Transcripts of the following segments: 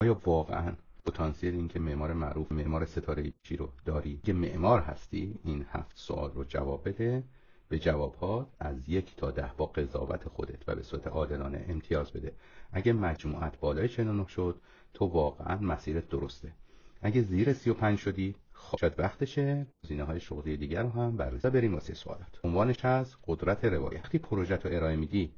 آیا واقعا پتانسیل این که معمار معروف، معمار ستاره چی رو داری؟ که معمار هستی این 7 سوال رو جواب بده. به جوابات از 1 تا 10 با قضاوت خودت و به صورت عادلانه امتیاز بده. اگه مجموعت بالای 49 شد تو واقعا مسیرت درسته. اگه زیر 35 شدی شاید وقتشه گزینه‌های شغلی دیگر رو هم بررسی. بریم واسه سوالات. عنوانش از قدرت روایت. وقتی پروژه رو ارائه میدی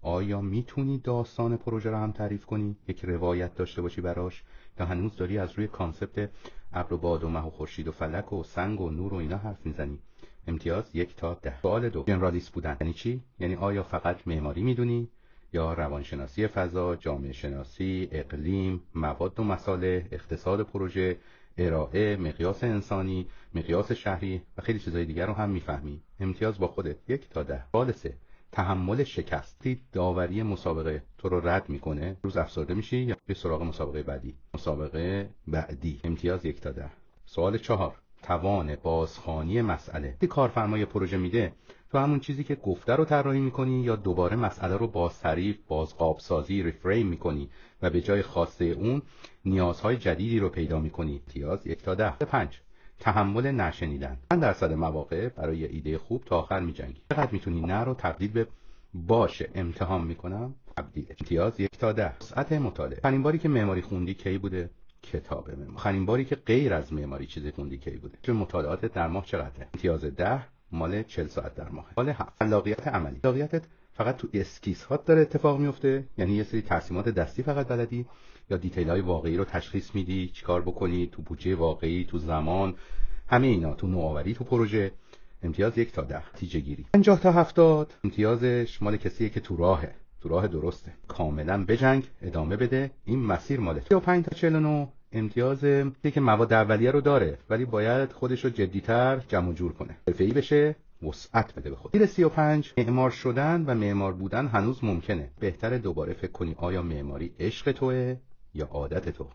آیا میتونی داستان پروژه رو هم تعریف کنی، یک روایت داشته باشی براش، یا هنوز داری از روی کانسپت ابر و باد و مه و خورشید و فلک و سنگ و نور و اینا حرف میزنی؟ امتیاز 1 تا 10. سوال 2، جنرالیست بودن یعنی چی؟ یعنی آیا فقط معماری میدونی یا روانشناسی فضا، جامعه شناسی، اقلیم، مواد و مصالح، اقتصاد پروژه، ارائه، مقیاس انسانی، مقیاس شهری و خیلی چیزای دیگر رو هم میفهمی؟ امتیاز با خودت 1 تا 10. سوال 3، تحمل شکستی داوری مسابقه تو رو رد میکنه، روز افسرده میشی یا به سراغ مسابقه بعدی؟ مسابقه بعدی. امتیاز 1 تا 10. سوال 4، توان بازخوانی مسئله. وقتی کارفرمای پروژه میده تو همون چیزی که گفته رو طراحی میکنی یا دوباره مسئله رو باز تعریف، باز قاب سازی، ریفریم میکنی و به جای خواسته اون نیازهای جدیدی رو پیدا میکنی؟ امتیاز 1 تا 10. 5، تحمل نشنیدن. چند درصد مواقع برای ایده خوب تا آخر میجنگی؟ چقدر میتونی نه رو تبدیل به باشه امتحان میکنم تبدیل؟ امتیاز 1 تا 10. وسعت مطالعه. آخرین باری که معماری خوندی کی بوده؟ کتاب معماری. آخرین باری که غیر از معماری چیزی خوندی کی بوده؟ چه مطالعاتت در ماه چقدره؟ امتیاز 10 مال 40 ساعت در ماه. سوال 7، خلاقیت عملی. خلاقیتت فقط تو اسکیس هات داره اتفاق میفته؟ یعنی یه سری ترسیمات دستی فقط بلدی یا دیتیل های واقعی رو تشخیص میدی چیکار بکنی تو بودجه واقعی، تو زمان، همه اینا، تو نوآوری، تو پروژه؟ امتیاز 1 تا 10. نتیجه گیری. 50 تا 70 امتیازش مال کسیه که تو راه درسته، کاملا بجنگ، ادامه بده، این مسیر ماله. 35 تا 49 امتیاز که مواد اولیه رو داره ولی باید خودش رو جدی‌تر جمع و جور کنه، حرفه‌ای بشه، وسعت بده به خود. زیر 35 معمار شدن و معمار بودن هنوز ممکنه. بهتره دوباره فکر کنی آیا معماری عشق توئه یا عادت تو؟